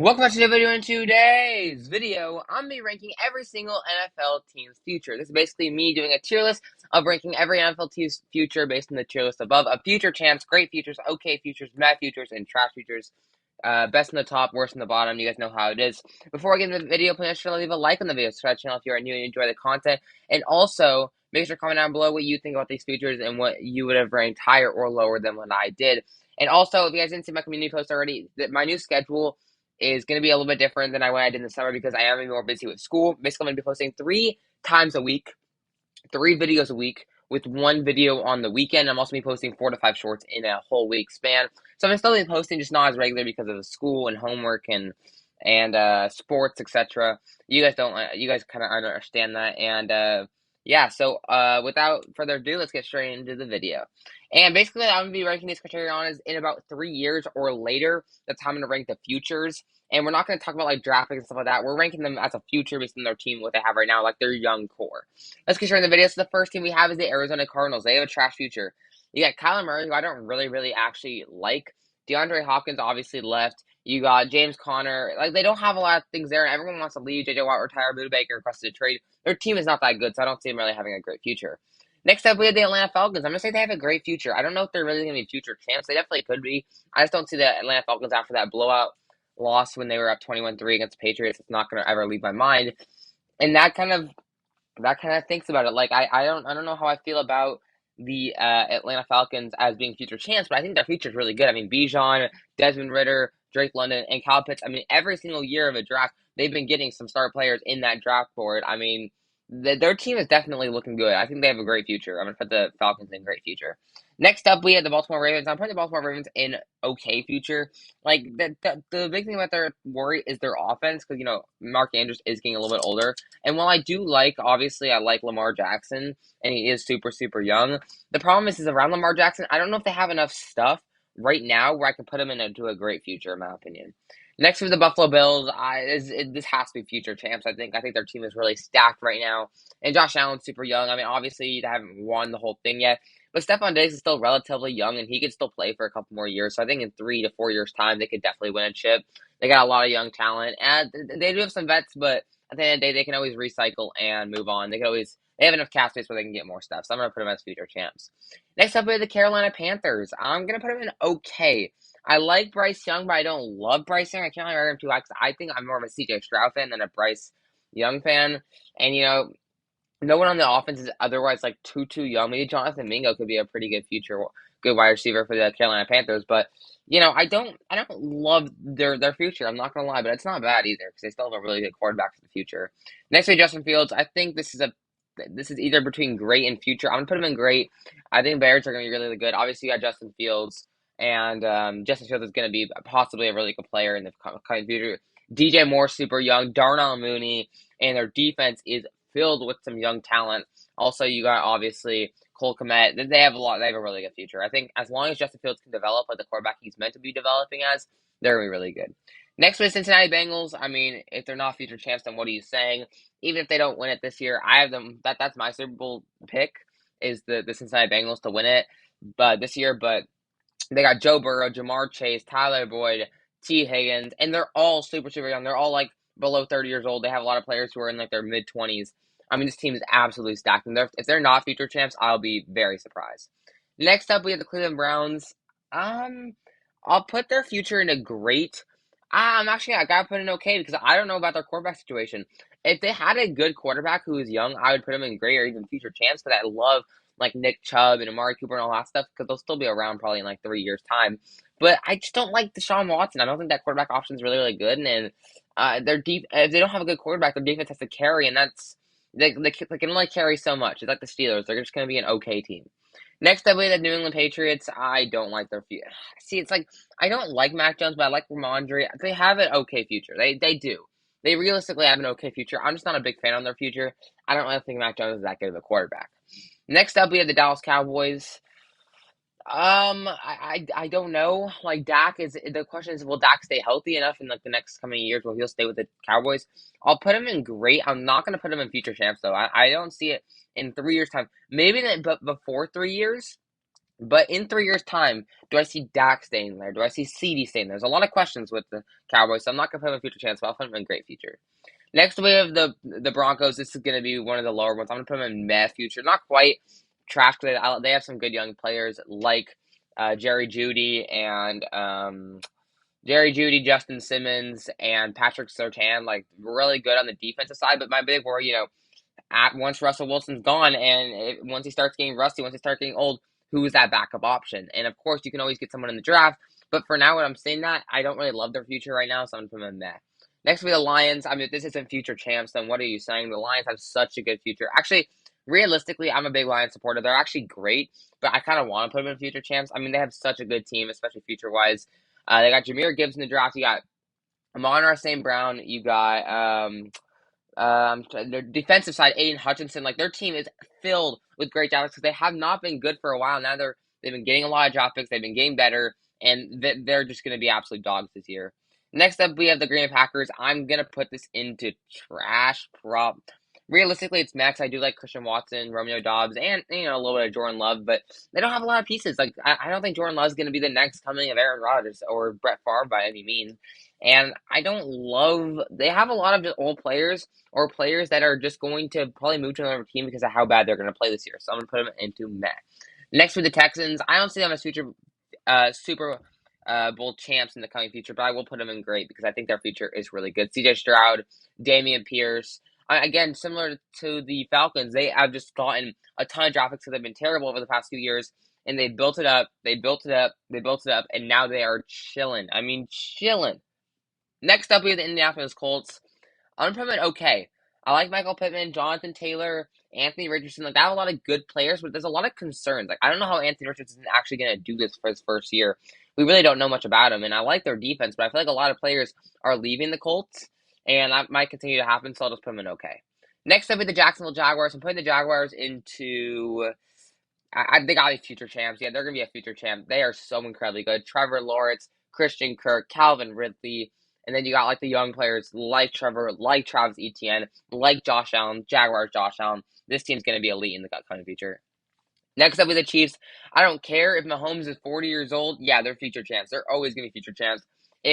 Welcome back to the video. In today's video, I'm going to be ranking every single NFL team's future. This is basically me doing a tier list of ranking every NFL team's future based on the tier list above of future champs, great futures, okay futures, bad futures, and trash futures. Best in the top, worst in the bottom. You guys know how it is. Before I get into the video, please make sure to leave a like on the video, subscribe to the channel if you are new and enjoy the content, and also make sure to comment down below what you think about these futures and what you would have ranked higher or lower than what I did. And also, if you guys didn't see my community post already, my new schedule is going to be a little bit different than what I did in the summer because I am going to be more busy with school. Basically, I'm going to be posting 3 times a week, 3 videos a week, with 1 video on the weekend. I'm also going to be posting 4 to 5 shorts in a whole week span. So I'm going to still be posting, just not as regular because of the school and homework and sports, etc. You guys kind of understand that. And yeah, so without further ado, let's get straight into the video. And basically, I'm going to be ranking these criteria on is in about 3 years or later. That's how I'm going to rank the futures. And we're not going to talk about like draft picks and stuff like that. We're ranking them as a future based on their team, what they have right now, like their young core. Let's get straight into the video. So the first team we have is the Arizona Cardinals. They have a trash future. You got Kyler Murray, who I don't really actually like. DeAndre Hopkins obviously left. You got James Conner. Like, they don't have a lot of things there, and everyone wants to leave. J.J. Watt retired. Budda Baker requested a trade. Their team is not that good, so I don't see them really having a great future. Next up, we have the Atlanta Falcons. I'm going to say they have a great future. I don't know if they're really going to be future champs. They definitely could be. I just don't see the Atlanta Falcons after that blowout loss when they were up 21-3 against the Patriots. It's not going to ever leave my mind. And that kind of thinks about it. Like I don't know how I feel about the Atlanta Falcons as being future champs, but I think their future is really good. I mean, Bijan, Desmond Ritter, Drake London, and Kyle Pitts. I mean, every single year of a draft, they've been getting some star players in that draft board. I mean, their team is definitely looking good. I think they have a great future. I'm gonna put the Falcons in great future. Next up, we have the Baltimore Ravens. I'm putting the Baltimore Ravens in okay future. Like the big thing about their worry is their offense because Mark Andrews is getting a little bit older. And while I do like, obviously, I like Lamar Jackson, and he is super young. The problem is around Lamar Jackson, I don't know if they have enough stuff right now where I can put him into a great future, in my opinion. Next with the Buffalo Bills, this has to be future champs. I think their team is really stacked right now, and Josh Allen's super young. I mean, obviously they haven't won the whole thing yet, but Stephon Diggs is still relatively young, and he could still play for a couple more years. So I think in 3 to 4 years' time, they could definitely win a chip. They got a lot of young talent, and they do have some vets, but at the end of the day, they can always recycle and move on. They have enough cap space where they can get more stuff. So I'm going to put them as future champs. Next up, we have the Carolina Panthers. I'm going to put them in okay. I like Bryce Young, but I don't love Bryce Young. I can't really rate him too high because I think I'm more of a CJ Stroud fan than a Bryce Young fan. And, no one on the offense is otherwise like too young. Maybe Jonathan Mingo could be a pretty good future, good wide receiver for the Carolina Panthers. But I don't love their future. I'm not gonna lie, but it's not bad either because they still have a really good quarterback for the future. Next to Justin Fields, I think this is either between great and future. I'm gonna put him in great. I think Bears are gonna be really good. Obviously, you got Justin Fields, and Justin Fields is gonna be possibly a really good player in the coming future. DJ Moore, super young. Darnell Mooney, and their defense is filled with some young talent. Also, you got obviously Cole Kmet. They have a lot. They have a really good future. I think as long as Justin Fields can develop like the quarterback he's meant to be developing as, they're gonna be really good. Next with Cincinnati Bengals. I mean, if they're not future champs, then what are you saying? Even if they don't win it this year, I have them. That's my Super Bowl pick is the Cincinnati Bengals to win it, but this year. But they got Joe Burrow, Jamar Chase, Tyler Boyd, T. Higgins, and they're all super young. They're all like below 30 years old. They have a lot of players who are in like their mid 20s. I mean, this team is absolutely stacked. And if they're not future champs, I'll be very surprised. Next up, we have the Cleveland Browns. I'll put their future in a great. I gotta put in okay because I don't know about their quarterback situation. If they had a good quarterback who was young, I would put them in great or even future champs. But I love like Nick Chubb and Amari Cooper and all that stuff because they'll still be around probably in like 3 years' time. But I just don't like Deshaun Watson. I don't think that quarterback option is really good. And their deep if they don't have a good quarterback, their defense has to carry, and that's they can only carry so much. It's like the Steelers; they're just going to be an okay team. Next up, we have the New England Patriots. I don't like their future. See, it's like I don't like Mac Jones, but I like Ramondre. They have an okay future. They do. They realistically have an okay future. I'm just not a big fan on their future. I don't really think Mac Jones is that good of a quarterback. Next up, we have the Dallas Cowboys. I don't know. Like Dak is the question is will Dak stay healthy enough in like the next coming years where he'll stay with the Cowboys? I'll put him in great. I'm not gonna put him in future champs though. I don't see it in 3 years time. Maybe but before 3 years. But in 3 years' time, do I see Dak staying there? Do I see CD staying there? There's a lot of questions with the Cowboys, so I'm not gonna put them in future chance, but I'll put them in great future. Next, we have the Broncos. This is gonna be one of the lower ones. I'm gonna put them in meh future, not quite trash because they have some good young players like Jerry Jeudy and Jerry Jeudy, Justin Simmons, and Patrick Surtain, like really good on the defensive side. But my big worry, at once Russell Wilson's gone and once he starts getting rusty, once he starts getting old, who is that backup option? And of course, you can always get someone in the draft. But for now, when I'm saying that, I don't really love their future right now, so I'm putting them there. Next, we the Lions. I mean, if this isn't future champs, then what are you saying? The Lions have such a good future. Actually, realistically, I'm a big Lions supporter. They're actually great, but I kind of want to put them in future champs. I mean, they have such a good team, especially future wise. They got Jahmyr Gibbs in the draft. You got Amon-Ra St. Brown. You got their defensive side, Aiden Hutchinson, like their team is filled with great draft picks because they have not been good for a while. Now they've been getting a lot of draft picks. They've been getting better, and they're just going to be absolute dogs this year. Next up, we have the Green Bay Packers. I'm gonna put this into trash. Realistically, it's max. I do like Christian Watson, Romeo Dobbs, and a little bit of Jordan Love, but they don't have a lot of pieces. Like I don't think Jordan Love's gonna be the next coming of Aaron Rodgers or Brett Favre by any means. And I don't love. They have a lot of just old players or players that are just going to probably move to another team because of how bad they're going to play this year. So I'm going to put them into meh. Next for the Texans, I don't see them as future Super Bowl champs in the coming future, but I will put them in great because I think their future is really good. CJ Stroud, Damian Pierce. Again, similar to the Falcons, they have just gotten a ton of draft picks because they've been terrible over the past few years, and they built it up, they built it up, they built it up, and now they are chilling. I mean, chilling. Next up, we have the Indianapolis Colts. Unproven, okay. I like Michael Pittman, Jonathan Taylor, Anthony Richardson. Like, they have a lot of good players, but there's a lot of concerns. Like, I don't know how Anthony Richardson is actually going to do this for his first year. We really don't know much about him, and I like their defense, but I feel like a lot of players are leaving the Colts, and that might continue to happen, so I'll just put them in okay. Next up, we have the Jacksonville Jaguars. I'm putting the Jaguars into. They gotta be future champs. Yeah, they're gonna be a future champ. They are so incredibly good. Trevor Lawrence, Christian Kirk, Calvin Ridley, and then you got like the young players like Trevor, like Travis Etienne, like Josh Allen, Jaguars Josh Allen. This team's gonna be elite in the upcoming future. Next up with the Chiefs, I don't care if Mahomes is 40 years old. Yeah, they're future champs. They're always gonna be future champs.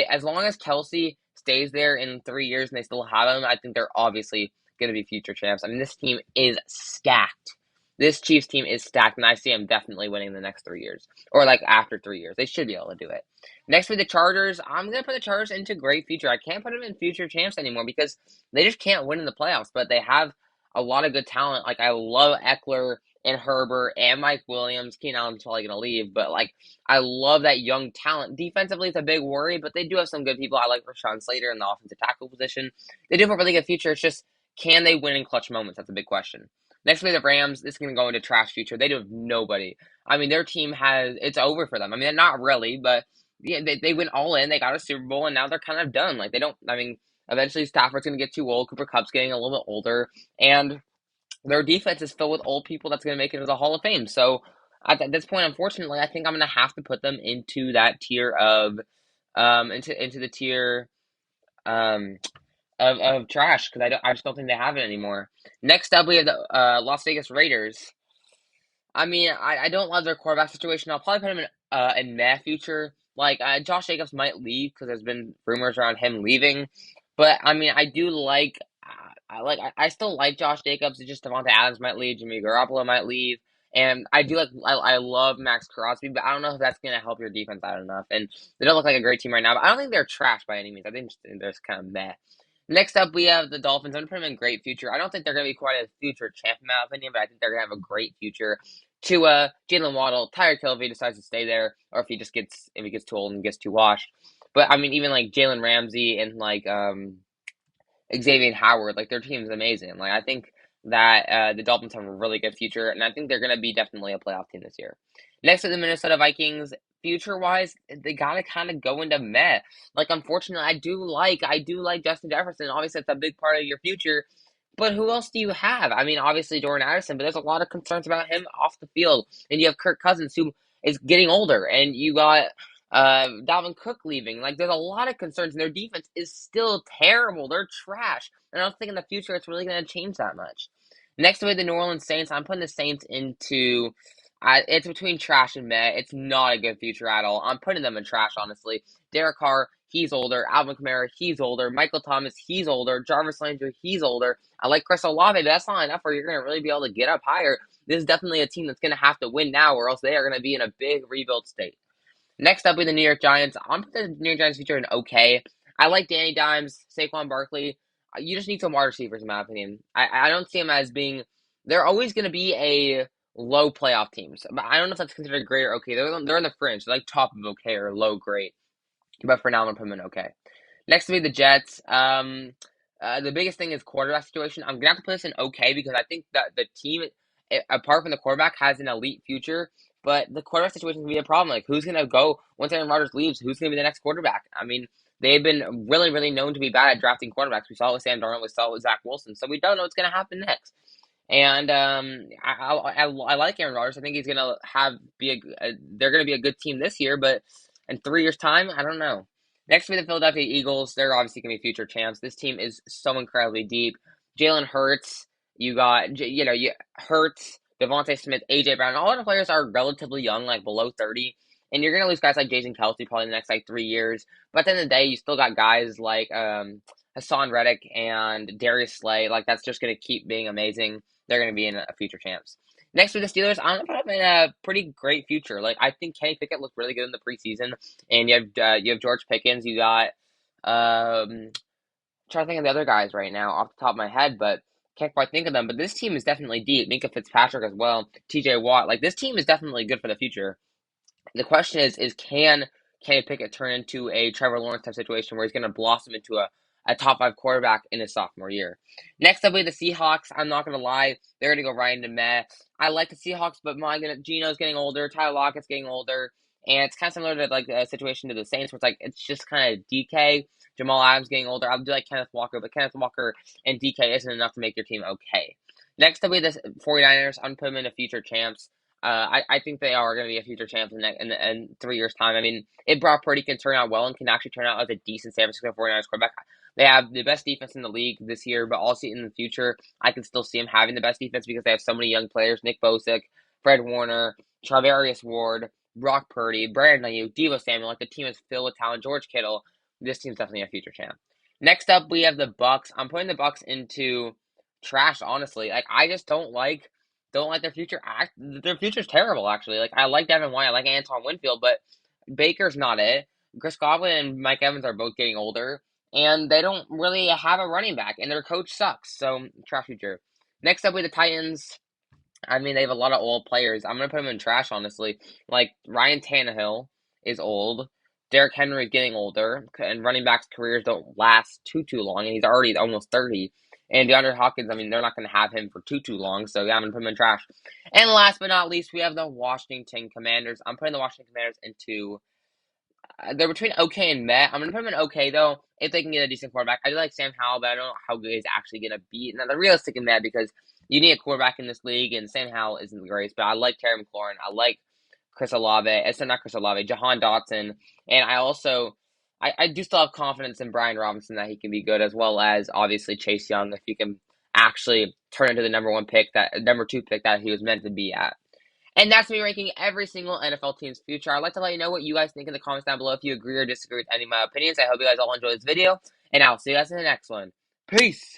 As long as Kelsey stays there in 3 years and they still have him, I think they're obviously gonna be future champs. I mean, this team is stacked. This Chiefs team is stacked, and I see them definitely winning the next 3 years. Or, like, after 3 years. They should be able to do it. Next, with the Chargers, I'm going to put the Chargers into great future. I can't put them in future champs anymore because they just can't win in the playoffs, but they have a lot of good talent. Like, I love Eckler and Herbert and Mike Williams. Keenan Allen's probably going to leave, but, like, I love that young talent. Defensively, it's a big worry, but they do have some good people. I like Rashawn Slater in the offensive tackle position. They do have a really good future. It's just, can they win in clutch moments? That's a big question. Next, we have the Rams. This is going to go into trash future. They do have nobody. I mean, their team it's over for them. I mean, not really, but yeah, they went all in. They got a Super Bowl, and now they're kind of done. Like, they don't, I mean, eventually Stafford's going to get too old. Cooper Kupp's getting a little bit older, and their defense is filled with old people that's going to make it to the Hall of Fame. So, at this point, unfortunately, I think I'm going to have to put them into that tier of, into the tier, um, of trash because I just don't think they have it anymore. Next up, we have the Las Vegas Raiders. I mean, I don't love their quarterback situation. I'll probably put him in meh future. Like Josh Jacobs might leave because there's been rumors around him leaving, but I mean, I do like. I still like Josh Jacobs. It's just Devontae Adams might leave, Jimmy Garoppolo might leave, and I do like. I love Max Crosby, but I don't know if that's gonna help your defense out enough. And they don't look like a great team right now. But I don't think they're trash by any means. I think they're just kind of meh. Next up, we have the Dolphins. I'm going to put them in great future. I don't think they're going to be quite a future champ, in my opinion, but I think they're going to have a great future. To Jalen Waddle, Tyreek Hill if he decides to stay there, or if he gets too old and gets too washed. But I mean, even like Jalen Ramsey and like Xavier Howard, like their team is amazing. Like I think that the Dolphins have a really good future, and I think they're going to be definitely a playoff team this year. Next to the Minnesota Vikings, future wise, they gotta kind of go into meh. Like unfortunately, I do like Justin Jefferson. Obviously, it's a big part of your future. But who else do you have? I mean, obviously Jordan Addison, but there's a lot of concerns about him off the field. And you have Kirk Cousins, who is getting older, and you got Dalvin Cook leaving. Like, there's a lot of concerns, and their defense is still terrible. They're trash. And I don't think in the future it's really going to change that much. Next to the New Orleans Saints, I'm putting the Saints into It's between trash and meh. It's not a good future at all. I'm putting them in trash, honestly. Derek Carr, he's older. Alvin Kamara, he's older. Michael Thomas, he's older. Jarvis Landry, he's older. I like Chris Olave, but that's not enough where you're going to really be able to get up higher. This is definitely a team that's going to have to win now, or else they are going to be in a big rebuild state. Next up with the New York Giants. I'm putting the New York Giants future in okay. I like Danny Dimes, Saquon Barkley. You just need some wide receivers, in my opinion. I don't see them as being. They're always going to be a low playoff teams, but I don't know if that's considered great or okay. They're in the fringe, they're like top of okay or low great. But for now, I'm gonna put them in okay. Next to be the Jets. The biggest thing is quarterback situation. I'm gonna have to put this in okay because I think that the team, apart from the quarterback, has an elite future. But the quarterback situation can be a problem. Like, who's gonna go once Aaron Rodgers leaves? Who's gonna be the next quarterback? I mean, they've been really, really known to be bad at drafting quarterbacks. We saw it with Sam Darnold. We saw it with Zach Wilson. So we don't know what's gonna happen next. And I like Aaron Rodgers. I think he's gonna they're gonna be a good team this year, but in 3 years' time, I don't know. Next to be the Philadelphia Eagles. They're obviously gonna be future champs. This team is so incredibly deep. Jalen Hurts, you got Hurts, Devontae Smith, AJ Brown. All the players are relatively young, like below 30, and you're gonna lose guys like Jason Kelsey probably in the next like 3 years. But at the end of the day, you still got guys like Hassan Reddick and Darius Slay. Like that's just gonna keep being amazing. They're going to be in a future champs. Next with the Steelers, I'm going to put them in a pretty great future. Like I think Kenny Pickett looked really good in the preseason, and you have George Pickens. You got trying to think of the other guys right now off the top of my head, but can't quite think of them. But this team is definitely deep. Minka Fitzpatrick as well. T.J. Watt. Like this team is definitely good for the future. The question is can Kenny Pickett turn into a Trevor Lawrence type situation where he's going to blossom into a top 5 quarterback in his sophomore year? Next up, we have the Seahawks. I'm not going to lie. They're going to go right into meh. I like the Seahawks, but Geno's getting older. Tyler Lockett's getting older. And it's kind of similar to like a situation to the Saints where it's like it's just kind of DK. Jamal Adams getting older. I do like Kenneth Walker, but Kenneth Walker and DK isn't enough to make your team okay. Next up, we have the 49ers. I'm putting them into future champs. I think they are going to be a future champ in 3 years' time. I mean, if Brock Purdy can turn out well and can actually turn out as a decent San Francisco 49ers quarterback, they have the best defense in the league this year, but also in the future, I can still see them having the best defense because they have so many young players: Nick Bosa, Fred Warner, Charvarius Ward, Brock Purdy, Brandon Ayuk, Deebo Samuel. Like the team is filled with talent. George Kittle. This team's definitely a future champ. Next up, we have the Bucks. I'm putting the Bucks into trash, honestly. Like I just don't like their future. Their future's terrible, actually. Like I like Devin White, I like Antoine Winfield, but Baker's not it. Chris Godwin and Mike Evans are both getting older, and they don't really have a running back, and their coach sucks. So trash future. Next up, we have the Titans. I mean, they have a lot of old players. I'm gonna put them in trash, honestly. Like Ryan Tannehill is old. Derrick Henry is getting older, and running backs' careers don't last too long. And he's already almost 30. And DeAndre Hopkins, I mean, they're not gonna have him for too long. So yeah, I'm gonna put him in trash. And last but not least, we have the Washington Commanders. I'm putting the Washington Commanders into they're between okay and meh. I'm gonna put them in okay though if they can get a decent quarterback. I do like Sam Howell, but I don't know how good he's actually gonna be. Now the realistic in meh because you need a quarterback in this league, and Sam Howell isn't the greatest. But I like Terry McLaurin. I like Chris Olave. It's not Chris Olave, Jahan Dotson, and I also I do still have confidence in Brian Robinson that he can be good, as well as obviously Chase Young if he can actually turn into the number 2 pick that he was meant to be at. And that's me ranking every single NFL team's future. I'd like to let you know what you guys think in the comments down below if you agree or disagree with any of my opinions. I hope you guys all enjoy this video, and I'll see you guys in the next one. Peace!